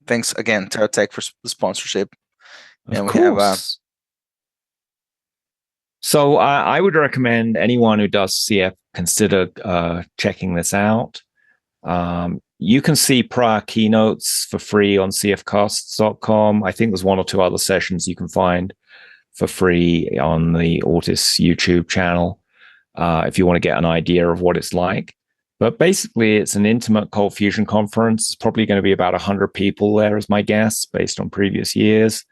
[SPEAKER 1] thanks again, TerraTech, for the sponsorship.
[SPEAKER 2] Of course. So I would recommend anyone who does CF consider checking this out. You can see prior keynotes for free on cfcasts.com. I think there's one or two other sessions you can find for free on the Ortis YouTube channel if you want to get an idea of what it's like. But basically, it's an intimate ColdFusion conference. It's probably going to be about 100 people there, is my guess, based on previous years.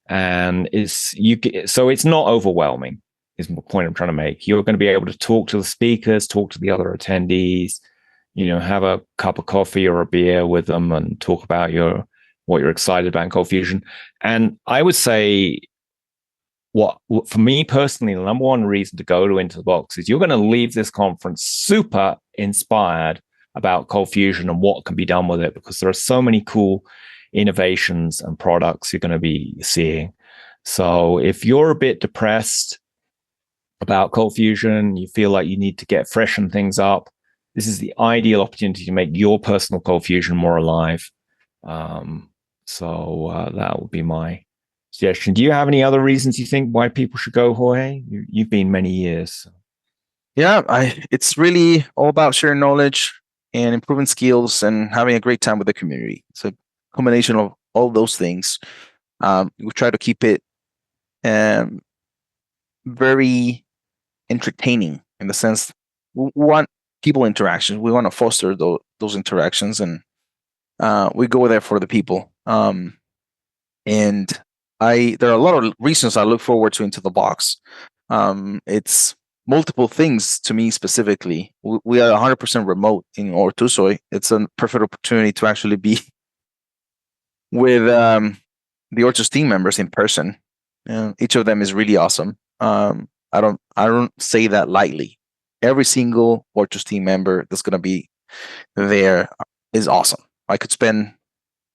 [SPEAKER 2] And so it's not overwhelming, is the point I'm trying to make. You're going to be able to talk to the speakers, talk to the other attendees, have a cup of coffee or a beer with them and talk about what you're excited about in ColdFusion. And I would say, for me personally, the number one reason to go to Into the Box is you're going to leave this conference super inspired about ColdFusion and what can be done with it, because there are so many cool innovations and products you're going to be seeing. So if you're a bit depressed about ColdFusion, you feel like you need to freshen things up, this is the ideal opportunity to make your personal ColdFusion more alive. So that would be my suggestion. Do you have any other reasons you think why people should go, Jorge? You've been many years.
[SPEAKER 1] Yeah, it's really all about sharing knowledge and improving skills and having a great time with the community. It's a combination of all those things. We try to keep it very entertaining, in the sense we want people interactions. We want to foster those interactions, and we go there for the people. And there are a lot of reasons I look forward to Into the Box. It's multiple things to me specifically. We are 100% remote in Ortusoy. It's a perfect opportunity to actually be with the Ortus team members in person. Each of them is really awesome. I don't say that lightly. Every single Ortus team member that's going to be there is awesome. I could spend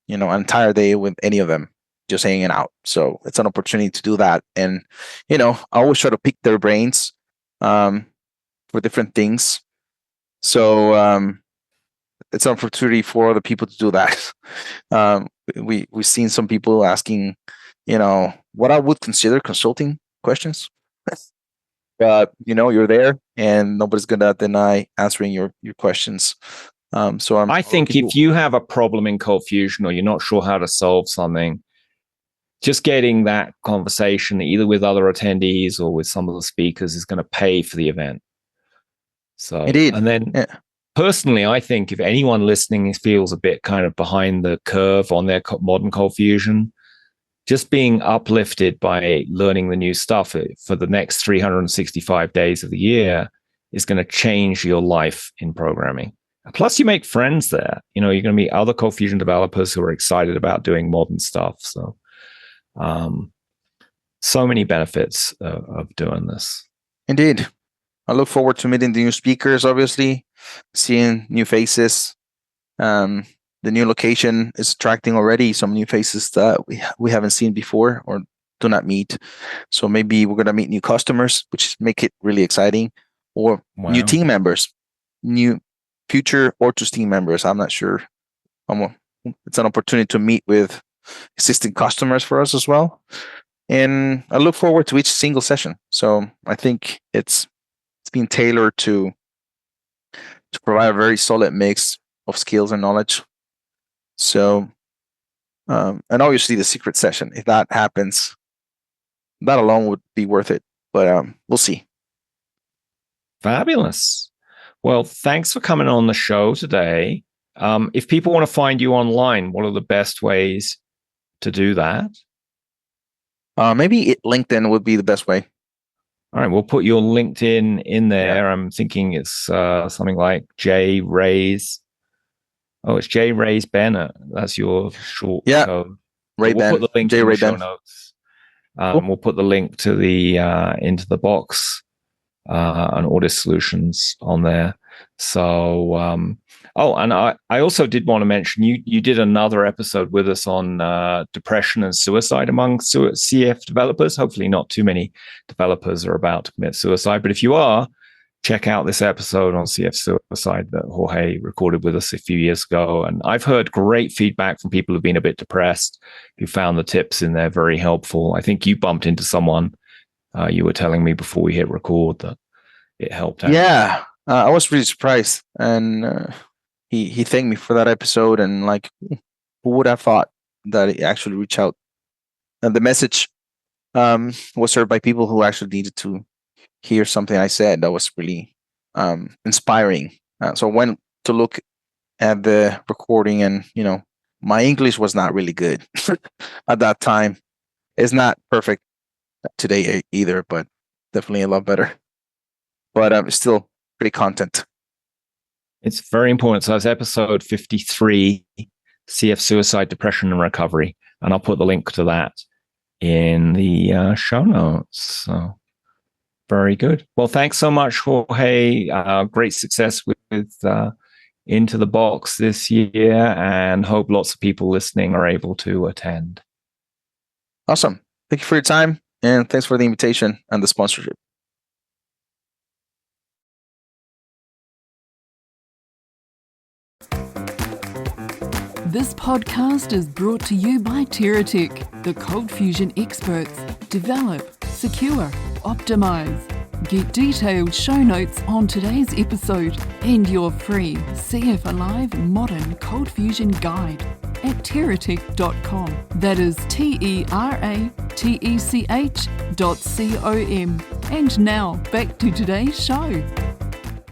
[SPEAKER 1] an entire day with any of them just hanging out. So it's an opportunity to do that. And I always try to pick their brains for different things. So it's an opportunity for other people to do that. We've seen some people asking, what I would consider consulting questions. But you're there, and nobody's gonna deny answering your questions. So
[SPEAKER 2] I think if you have a problem in ColdFusion, or you're not sure how to solve something, just getting that conversation either with other attendees or with some of the speakers is going to pay for the event. So,
[SPEAKER 1] indeed.
[SPEAKER 2] And then personally, I think if anyone listening feels a bit kind of behind the curve on their modern ColdFusion, just being uplifted by learning the new stuff for the next 365 days of the year is going to change your life in programming. Plus, you make friends there. You know, you're going to meet other ColdFusion developers who are excited about doing modern stuff. So, so many benefits of doing this.
[SPEAKER 1] Indeed. I look forward to meeting the new speakers, obviously, seeing new faces. The new location is attracting already some new faces that we haven't seen before or do not meet. So maybe we're going to meet new customers, which make it really exciting, or new team members, new future Ortus team members. I'm not sure. It's an opportunity to meet with existing customers for us as well. And I look forward to each single session. So I think it's been tailored to provide a very solid mix of skills and knowledge. So, and obviously the secret session, if that happens, that alone would be worth it. But we'll see.
[SPEAKER 2] Fabulous. Well, thanks for coming on the show today. If people want to find you online, what are the best ways to do that?
[SPEAKER 1] Maybe LinkedIn would be the best way.
[SPEAKER 2] All right, we'll put your LinkedIn in there. Yeah. I'm thinking it's something like J Reyes. Oh, it's J Reyes Bennett. That's your short code.
[SPEAKER 1] Ray Ben.
[SPEAKER 2] We'll put the link
[SPEAKER 1] J
[SPEAKER 2] in
[SPEAKER 1] Ray
[SPEAKER 2] the show
[SPEAKER 1] Ben.
[SPEAKER 2] notes. We'll put the link to the into the box and Ortus Solutions on there. So, and I also did want to mention you did another episode with us on depression and suicide among CF developers. Hopefully not too many developers are about to commit suicide, but if you are, check out this episode on CF suicide that Jorge recorded with us a few years ago. And I've heard great feedback from people who've been a bit depressed, who found the tips in there very helpful. I think you bumped into someone, you were telling me before we hit record, that it helped out.
[SPEAKER 1] Yeah. I was really surprised, and he thanked me for that episode. And like, who would have thought that it actually reached out? And the message was heard by people who actually needed to hear something I said that was really inspiring. So I went to look at the recording, and my English was not really good at that time. It's not perfect today either, but definitely a lot better. But still. Great content.
[SPEAKER 2] It's very important. So it's episode 53, CF Suicide, Depression and Recovery. And I'll put the link to that in the show notes. So very good. Well, thanks so much, Jorge. Great success with Into the Box this year, and hope lots of people listening are able to attend.
[SPEAKER 1] Awesome. Thank you for your time, and thanks for the invitation and the sponsorship.
[SPEAKER 3] This podcast is brought to you by TerraTech, the ColdFusion experts. Develop, secure, optimize. Get detailed show notes on today's episode and your free CF Alive Modern ColdFusion Guide at terratech.com. That is TERATECH.com. And now back to today's show.